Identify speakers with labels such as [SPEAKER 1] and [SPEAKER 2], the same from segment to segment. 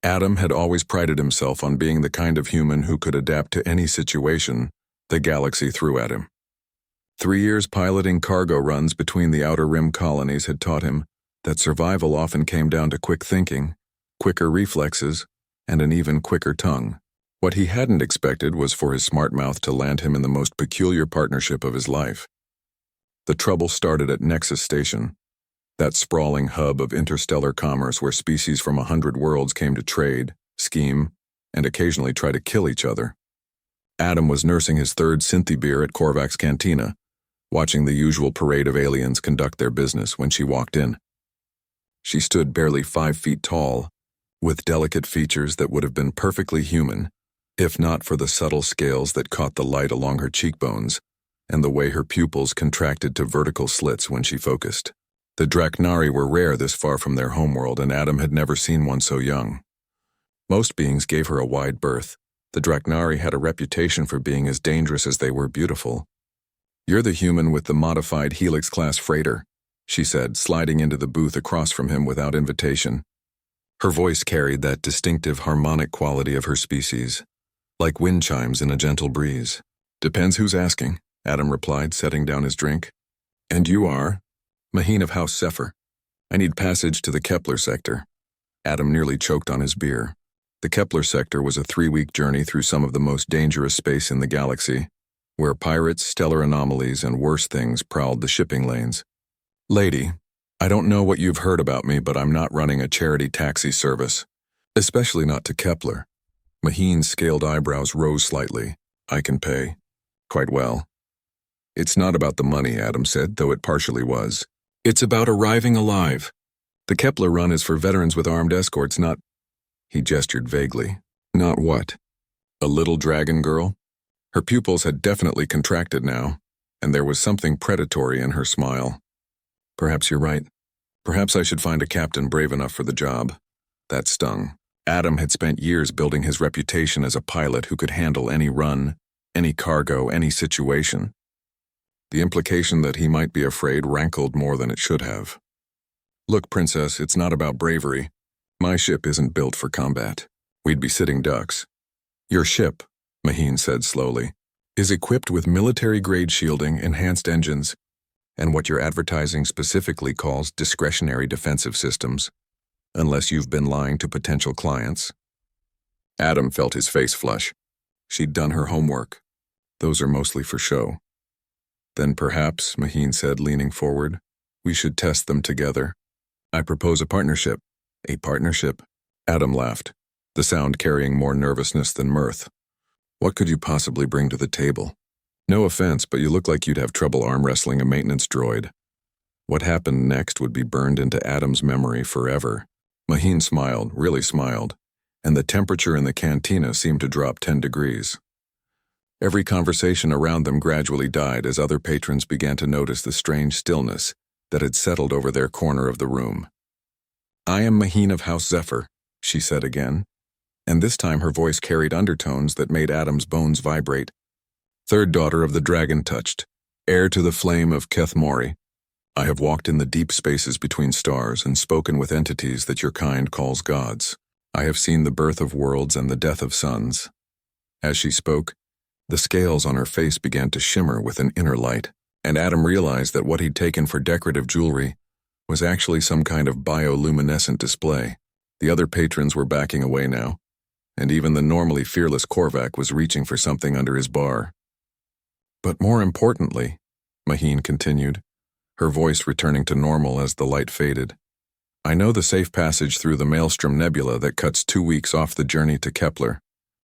[SPEAKER 1] Adam had always prided himself on being the kind of human who could adapt to any situation the galaxy threw at him. 3 years piloting cargo runs between the Outer Rim colonies had taught him that survival often came down to quick thinking, quicker reflexes, and an even quicker tongue. What he hadn't expected was for his smart mouth to land him in the most peculiar partnership of his life. The trouble started at Nexus Station, that sprawling hub of interstellar commerce where species from 100 worlds came to trade, scheme, and occasionally try to kill each other. Adam was nursing his third Synthy beer at Korvac's cantina, watching the usual parade of aliens conduct their business when she walked in. She stood barely 5 feet tall, with delicate features that would have been perfectly human, if not for the subtle scales that caught the light along her cheekbones and the way her pupils contracted to vertical slits when she focused. The Draknari were rare this far from their homeworld, and Adam had never seen one so young. Most beings gave her a wide berth. The Draknari had a reputation for being as dangerous as they were beautiful. "You're the human with the modified Helix-class freighter," she said, sliding into the booth across from him without invitation. Her voice carried that distinctive harmonic quality of her species, like wind chimes in a gentle breeze. "Depends who's asking," Adam replied, setting down his drink. "And you are?" "Maheen of House Zephyr. I need passage to the Kepler sector." Adam nearly choked on his beer. The Kepler sector was a 3-week journey through some of the most dangerous space in the galaxy, where pirates, stellar anomalies, and worse things prowled the shipping lanes. "Lady, I don't know what you've heard about me, but I'm not running a charity taxi service. Especially not to Kepler." Maheen's scaled eyebrows rose slightly. "I can pay. Quite well." "It's not about the money," Adam said, though it partially was. "It's about arriving alive. The Kepler run is for veterans with armed escorts, not—" He gestured vaguely. "Not what?" "A little dragon girl?" Her pupils had definitely contracted now, and there was something predatory in her smile. "Perhaps you're right. Perhaps I should find a captain brave enough for the job." That stung. Adam had spent years building his reputation as a pilot who could handle any run, any cargo, any situation. The implication that he might be afraid rankled more than it should have. "Look, Princess, it's not about bravery. My ship isn't built for combat. We'd be sitting ducks." "Your ship," Maheen said slowly, "is equipped with military-grade shielding, enhanced engines, and what your advertising specifically calls discretionary defensive systems, unless you've been lying to potential clients." Adam felt his face flush. She'd done her homework. "Those are mostly for show." "Then perhaps," Maheen said, leaning forward, "we should test them together. I propose a partnership." "A partnership?" Adam laughed, the sound carrying more nervousness than mirth. "What could you possibly bring to the table? No offense, but you look like you'd have trouble arm wrestling a maintenance droid." What happened next would be burned into Adam's memory forever. Maheen smiled, really smiled, and the temperature in the cantina seemed to drop 10 degrees. Every conversation around them gradually died as other patrons began to notice the strange stillness that had settled over their corner of the room. "I am Maheen of House Zephyr," she said again, and this time her voice carried undertones that made Adam's bones vibrate. "Third daughter of the Dragon Touched, heir to the flame of Keth Mori. I have walked in the deep spaces between stars and spoken with entities that your kind calls gods. I have seen the birth of worlds and the death of suns." As she spoke, the scales on her face began to shimmer with an inner light, and Adam realized that what he'd taken for decorative jewelry was actually some kind of bioluminescent display. The other patrons were backing away now, and even the normally fearless Korvac was reaching for something under his bar. "But more importantly," Maheen continued, her voice returning to normal as the light faded, "I know the safe passage through the Maelstrom Nebula that cuts 2 weeks off the journey to Kepler,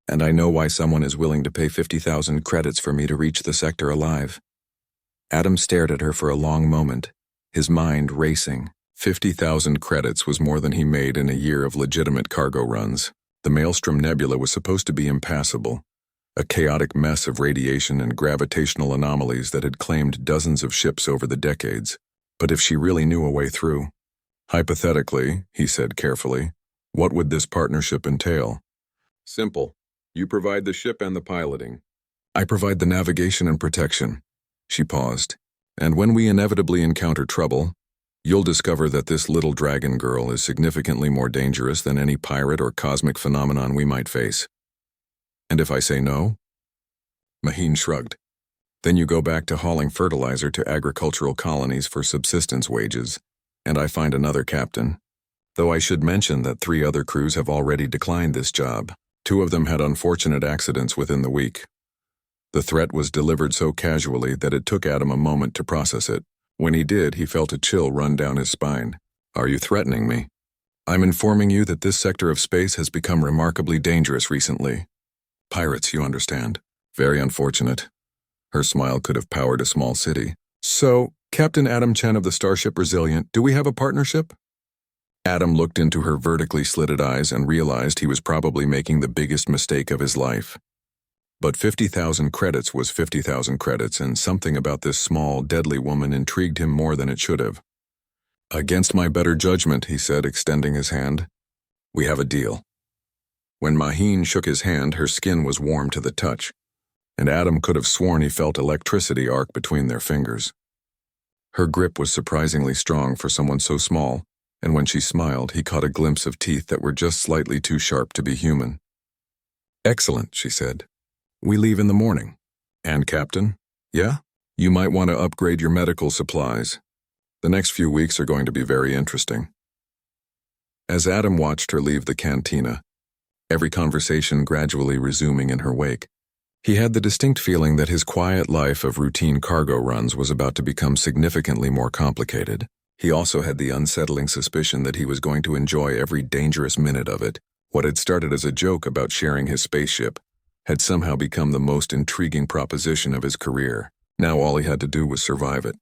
[SPEAKER 1] and I know why someone is willing to pay 50,000 credits for me to reach the sector alive." Adam stared at her for a long moment, his mind racing. 50,000 credits was more than he made in a year of legitimate cargo runs. The Maelstrom Nebula was supposed to be impassable, a chaotic mess of radiation and gravitational anomalies that had claimed dozens of ships over the decades. But if she really knew a way through— "Hypothetically," he said carefully, "what would this partnership entail?" "Simple. You provide the ship and the piloting. I provide the navigation and protection." She paused. "And when we inevitably encounter trouble, You'll discover that this little dragon girl is significantly more dangerous than any pirate or cosmic phenomenon we might face. And if I say no? Maheen shrugged. Then you go back to hauling fertilizer to agricultural colonies for subsistence wages, and I find another captain. Though I should mention that 3 other crews have already declined this job. 2 of them had unfortunate accidents within the week. The threat was delivered so casually that it took Adam a moment to process it. When he did, he felt a chill run down his spine. Are you threatening me? I'm informing you that this sector of space has become remarkably dangerous recently. Pirates, you understand. Very unfortunate. Her smile could have powered a small city. So, Captain Adam Chen of the starship Resilient, do we have a partnership? Adam looked into her vertically slitted eyes and realized he was probably making the biggest mistake of his life. But 50,000 credits was 50,000 credits, and something about this small, deadly woman intrigued him more than it should have. Against my better judgment, he said, extending his hand. We have a deal. When Maheen shook his hand, her skin was warm to the touch, and Adam could have sworn he felt electricity arc between their fingers. Her grip was surprisingly strong for someone so small, and when she smiled, he caught a glimpse of teeth that were just slightly too sharp to be human. Excellent, she said. We leave in the morning. And, Captain? Yeah? You might want to upgrade your medical supplies. The next few weeks are going to be very interesting. As Adam watched her leave the cantina, every conversation gradually resuming in her wake, he had the distinct feeling that his quiet life of routine cargo runs was about to become significantly more complicated. He also had the unsettling suspicion that he was going to enjoy every dangerous minute of it. What had started as a joke about sharing his spaceship had somehow become the most intriguing proposition of his career. Now all he had to do was survive it.